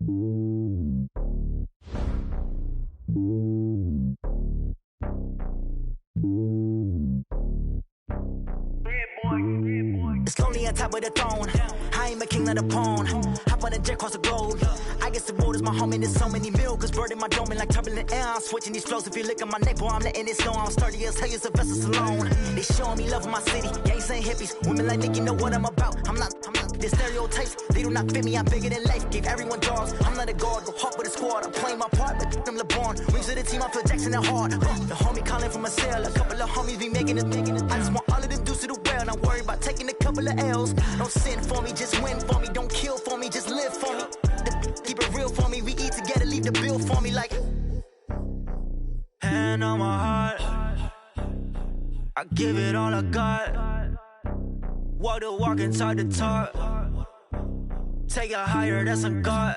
It's lonely on top of the throne. I ain't a king of the pawn. Hop on a jet across the globe. I guess the road is my home and there's so many miracles burning my dome like turbulent air. I'm switching these flows. If you look at my neck, boy, I'm letting it slow. I'm sturdy as hell, as Sylvester Stallone. They showing me love in my city. Gangs ain't hippies. Women like Nick, you know what I'm about. I'm not. The stereotypes, they do not fit me. I'm bigger than life. Gave everyone dogs. I'm not a guard. Go hard with a squad. I'm playing my part, but I'm LeBron. Rings of the team, I feel Jackson and hard. The homie calling from a cell. A couple of homies be making it. I just want all of them dudes to the well. Not worry about taking a couple of L's. Don't sin for me, just win for me. Don't kill for me, just live for me. Keep it real for me. We eat together, leave the bill for me like. Hand on my heart, I give it all I got. Walk the walk and talk the talk. Take it higher, that's a God.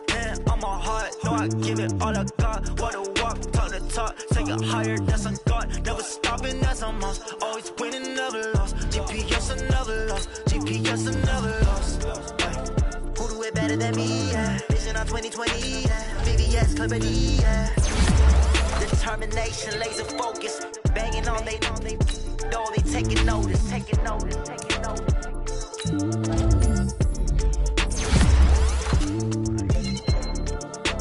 Hand on my heart, no, I give it all I got. Walk the walk, talk the talk. Take it higher, that's a God. Never stopping, that's a must. Always winning, never lost. GPS, I never lost. GPS, I never lost. Who do it better than me? Yeah. Vision on 2020. Yeah. VVS, Clippity. Yeah. Determination, laser focus. Banging on they know they taking notice. Taking notice. Taking notice.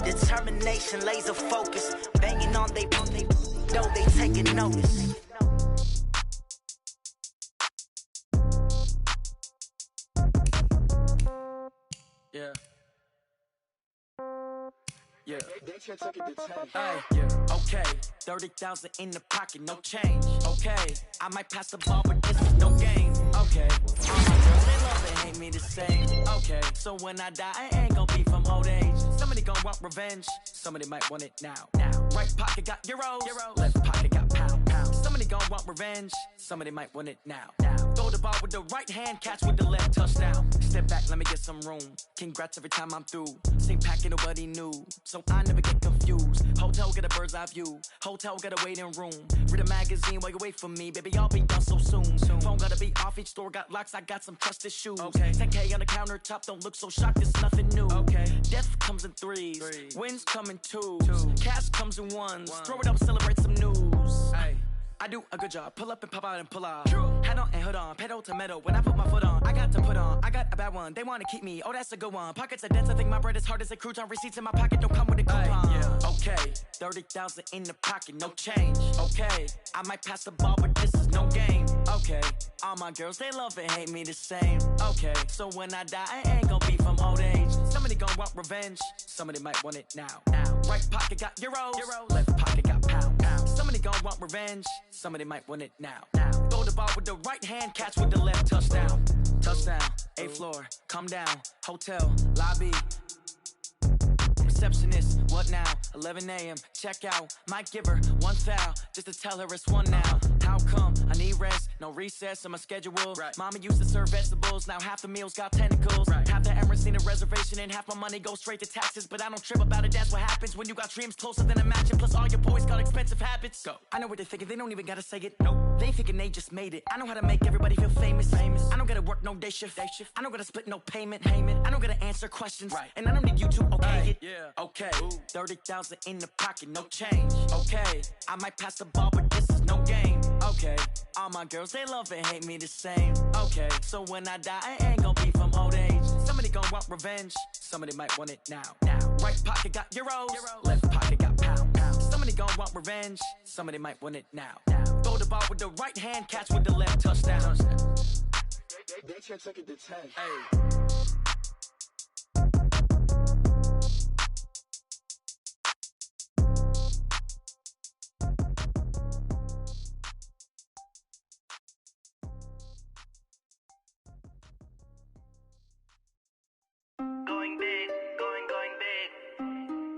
Determination, laser focus. Banging on they know they taking notice. Yeah. Yeah. Hey, yeah. Okay. 30,000 in the pocket, no change. Okay. I might pass the ball, but this is no game. Okay. All my girls, they love and hate me the same. Okay. So when I die, I ain't gonna be from old age. Somebody gon' want revenge. Somebody might want it now. Right pocket got euros. Left pocket got pound. Somebody gon' want revenge. Somebody might want it now. Throw the ball with the right hand, catch with the left, touchdown. Step back, let me get some room. Congrats every time I'm through. Same packet, nobody knew. So I never get confused. Hotel get a bird's eye view. Hotel got a waiting room. Read a magazine while you wait for me. Baby, I'll be done so soon. Phone gotta be off, each store got locks. I got some trusted shoes. Okay. 10K on the countertop, don't look so shocked, it's nothing new. Okay. Death comes in threes. Wins come in twos. Cash comes in ones. Throw it up, celebrate some news. Ay. I do a good job. Pull up and pop out and pull off. Hat on and hood on. Pedal to metal. When I put my foot on, I got to put on. I got a bad one. They want to keep me. Oh, that's a good one. Pockets are dense. I think my bread is hard as a crouton. Receipts in my pocket don't come with a coupon. Yeah. Okay. 30,000 in the pocket. No change. Okay. I might pass the ball, but this is no game. Okay. All my girls, they love and hate me the same. Okay. So when I die, I ain't gonna be from old age. Somebody gon' want revenge. Somebody might want it now. Right pocket got euros. Left pocket got pound. Somebody gon' want revenge. Somebody might want it now. Throw the ball with the right hand, catch with the left, touchdown. Touchdown, 8th floor, come down, hotel, lobby. Receptionist, what now? 11 a.m., check out. Might give her one foul, just to tell her it's one now. How come? I need rest, no recess in my schedule. Right. Mama used to serve vegetables, now half the meals got tentacles. Right. Half the Emirates need a reservation and half my money goes straight to taxes. But I don't trip about it, that's what happens when you got dreams closer than a mansion. Plus all your boys got expensive habits. Go. I know what they're thinking, they don't even gotta say it. Nope. They thinking they just made it. I know how to make everybody feel famous. I don't gotta work no day shift. I don't gotta split no payment. I don't gotta answer questions. Right. And I don't need you to okay it. Yeah. Okay. 30,000 in the pocket, no change. Okay. I might pass the ball, but this is no game. Okay. All my girls, they love and hate me the same. Okay. So when I die, I ain't gonna be from old age. Somebody gon' want revenge. Somebody might want it now. Right pocket got euros. Left pocket got pound. Somebody gon' want revenge. Somebody might want it now. Throw the ball with the right hand, catch with the left, touchdown. They should take it to 10. Hey. Going big, going big.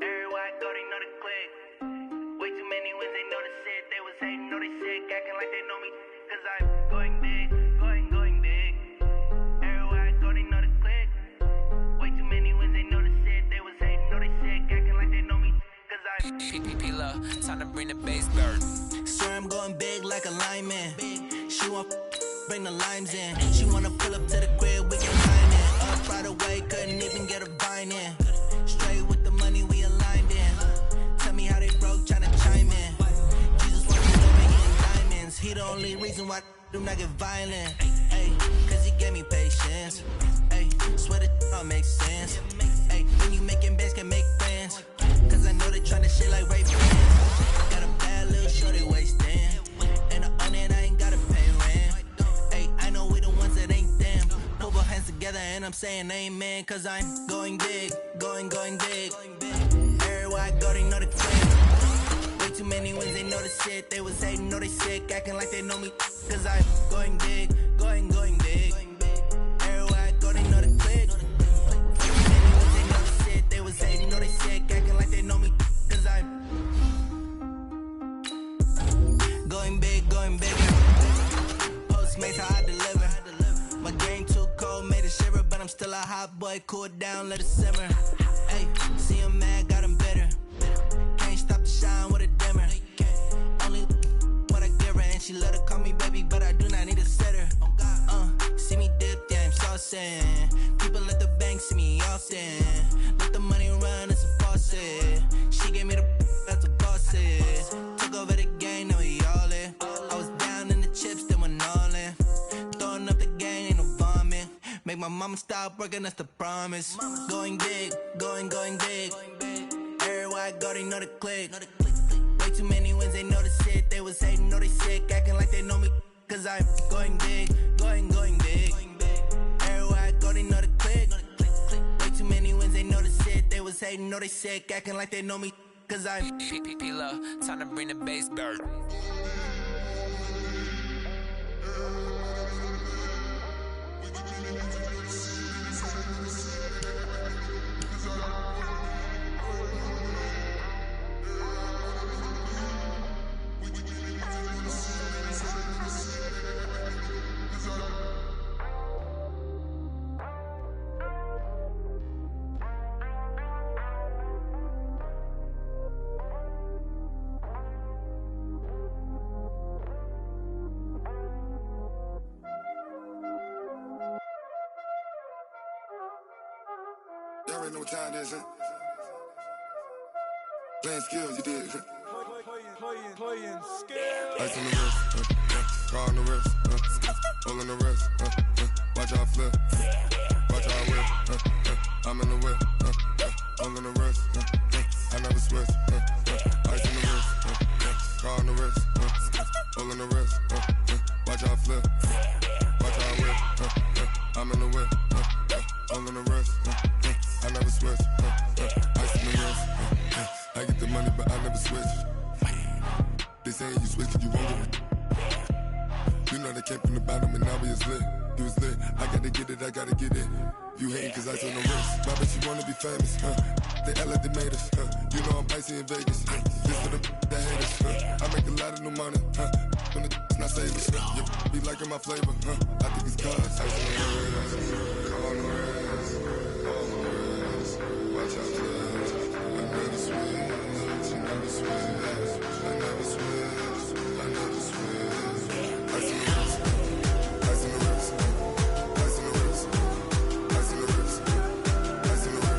Everywhere I go, they know the click. Way too many wins, they know the shit. They was hating, know they sick, acting like they know me. Cause I'm going big, going big. Everywhere I go, they know the click. Way too many wins, they know the shit. They was hating, know they sick, acting like they know me. Cause I'm PPP love, time to bring the bass burn. sure I'm going big like a lineman. She want bring the limes in. She wanna pull up to the crib, we can line it. Up right away, couldn't even get a vine in. he the only reason why do not get violent. Ay, cause he gave me patience. Ay, swear that all makes sense. Ay, when you making bands can make friends. Cause I know they tryna shit like rape friends. Got a bad little shorty wasting. And on it I ain't gotta pay rent. Ay, I know we the ones that ain't them. Put our hands together and I'm saying amen. Cause I'm going big, going big. Everywhere I go they know the clip. Way too many wins, they know the shit. They was hating, know they sick, acting like they know me. Cause I'm going big, going big. Everywhere I go they know the click. Way too many wins, they know the shit. They was hating, know they sick, acting like they know me. Cause I'm going big. Postmates how I deliver. My game too cold, made it shiver. But I'm still a hot boy, cool it down, let it simmer. Hey, see him mad, got him bitter. Can't stop the shine with a dimmer. Only what I give her, and she let her call me baby, but I do not need a sitter. See me dip, yeah, I'm saucing. People at the bank see me often. Let the money run, it's a faucet. She gave me the that's a boss it. Took over the game, now we all in. I was down in the chips, then went all in. Throwing up the game, ain't no vomit. Make my mama stop working, that's the promise. Going big, going big. Everywhere I go, they know the click. Way too many wins, they know the shit. They was hating, know they sick, acting like they know me. Cause I'm going big, going big. Everywhere I go, they know the click. Way too many wins, they know the shit. They was hating, know they sick, acting like they know me. Cause I'm P-P-P-Lo, time to bring the bass bird. Y'all already know what time it is, huh? Playing skills, you did. Playing skills. Ice on the wrist, car on the wrist, hole in the wrist, watch how I flip, watch how I whip, I'm in the whip, hole in the wrist, I never switch, ice on the wrist, car on the wrist, hole in the wrist, watch how I flip, watch how I whip, I'm in the whip, hole in the wrist, I never switch, ice on the wrist, I get the money but I never switch. They saying you switch, you won't get it. You know they came from the bottom and now we is lit. You was lit, I gotta get it, I gotta get it. You hating cause I told no risk. My bitch, you wanna be famous, They act like they made us, You know I'm icy in Vegas, This for the that hate us, I make a lot of new money, When the not savers, You be liking my flavor, I think it's cause I see the wrist, on the wrist, watch out for I never switch, I never switch, I never switch, I never switch. Ice in the wrist, ice in the wrist, ice in the wrist, ice in the wrist, ice in the wrist,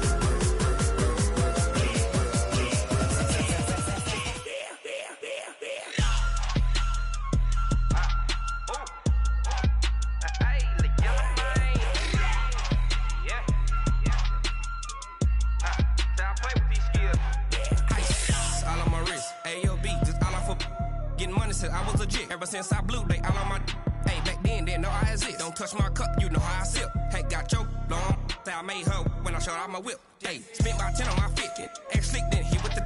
I was legit. Ever since I blew, they all on my hey, back then, didn't know I exist. Don't touch my cup, you know how I sip. Hey, got your long, I made her when I showed out my whip. Hey, spent about 10 on my fit. Ex-slick, then hit with the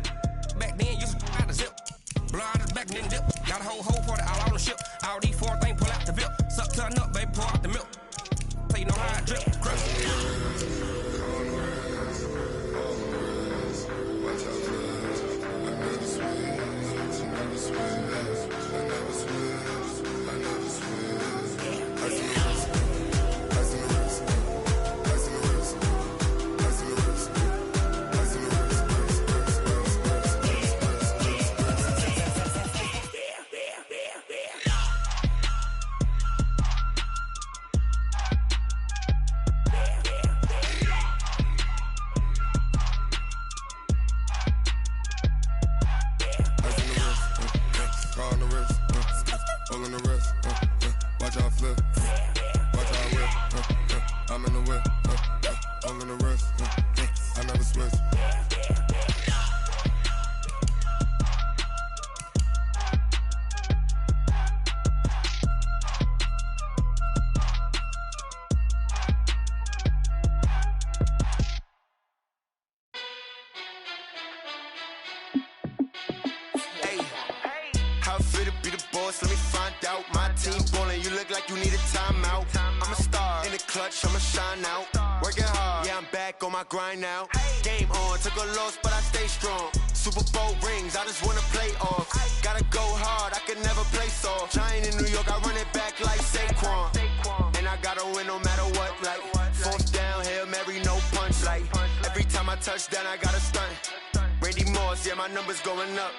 back then, used to out the zip. Blow out his back, then dip. Got a whole party all on the ship. All these four things, pull out the VIP. Suck to a nut, baby, pour out the milk. So you know how I drip. Crush. Watch out for I never switch, I never switch. I never switch, I never switch. Ice in the wrist, ice in the wrist, ice in the wrist, ice in the wrist, ice in the wrist, car on out. My team ballin', you look like you need a timeout. I'm a star in the clutch, I'ma shine out. Working hard, yeah, I'm back on my grind now. Game on, took a loss, but I stay strong. Super Bowl rings, I just wanna play off. Gotta go hard, I can never play soft. Giant in New York, I run it back like Saquon. And I gotta win no matter what, like fourth down, Hail Mary, no punch. Like every time I touch down, I gotta stunt. Randy Moss, yeah, my numbers going up.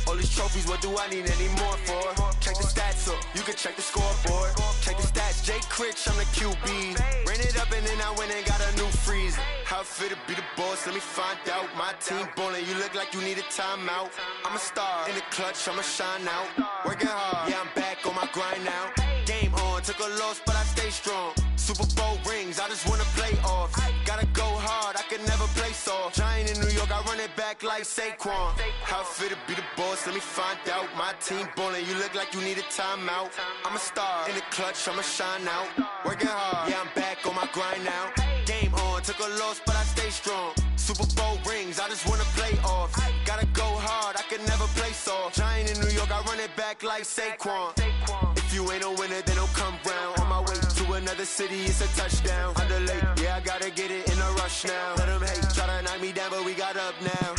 All these trophies, what do I need any more for? Check the stats up, you can check the scoreboard. Check the stats, Jay Critch, I'm the QB. Ran it up and then I went and got a new freeze. How it feel to be the boss, let me find out. My team ballin', you look like you need a timeout. I'm a star in the clutch, I'ma shine out. Working hard, yeah, I'm back on my grind now. Game on, took a loss, but I stay strong. Super Bowl rings, I just wanna play off. Gotta go hard, I can never play soft. Giant in New York, I run it back like Saquon. How it feel to be the boss, let me find out. My team ballin', you look like you need a timeout. I'm a star in the clutch, I'ma shine out. Working hard, yeah, I'm back on my grind now. Game on, took a loss, but I stay strong. Super Bowl rings, I just wanna play off. Gotta go hard, I can never play soft. Giant in New York, I run it back like Saquon. If you ain't a winner, then don't come round. On my way to another city, it's a touchdown. Underlay, yeah, I gotta get it in a rush now. Let them hate, try to knock me down, but we got up now.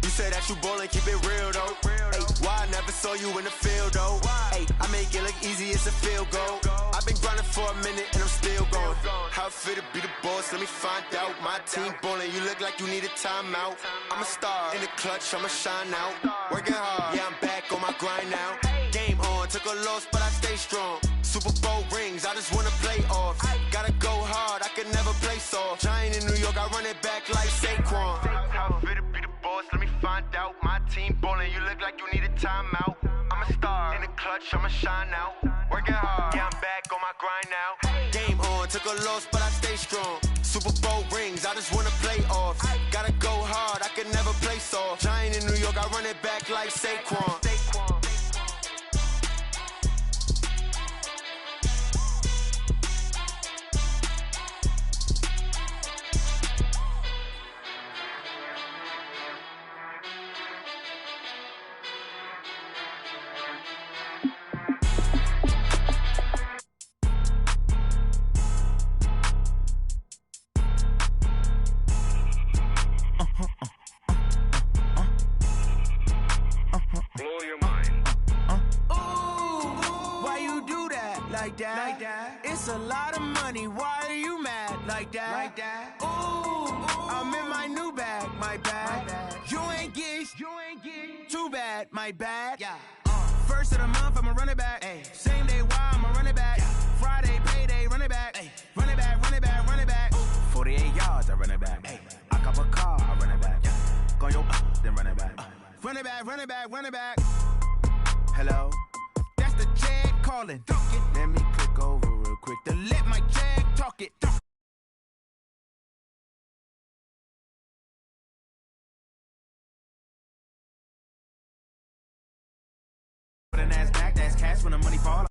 You said that you ballin', keep it real though. Ay, why I never saw you in the field though? Ay, I make it look easy, it's a field goal. I've been grinding for a minute and I'm still going. How it feel to be the boss, let me find out. My team ballin', you look like you need a timeout. I'm a star in the clutch, I'ma shine out. Working hard, yeah, I'm back on my grind now. Game on, took a loss, but I stay strong. Super Bowl rings, I just wanna play off. Gotta go hard, I can never play soft. Giant in New York, I run it back like Saquon. How it feel to be the boss, let me find out. My team ballin', you look like you need a timeout. I'm a star in the clutch, I'ma shine out. Working hard, yeah, I'm back on my grind now. Game on, took a loss, but I stay strong. Super Bowl rings, I just wanna play off. Gotta go hard, I can never play soft. Giant in New York, I run it back like Saquon. Like that. It's a lot of money. Why are you mad like that? Like that. Ooh, I'm in my new bag. My bad. You ain't get. Too bad. My bad. Yeah. First of the month, I'ma run it back. Ay. Same day, why I'ma run it back. Yeah. Friday, payday, run it back. Ay. Run it back, run it back, run it back. 48 yards, I run it back. Ay. I cop a car, I run it back. Yeah. Go yo, then run it back. Run it back, run it back, run it back. Hello? That's the Jag calling. Let me click over real quick to let my Jag talk it. For the NASDAQ, that's cash when the money fall.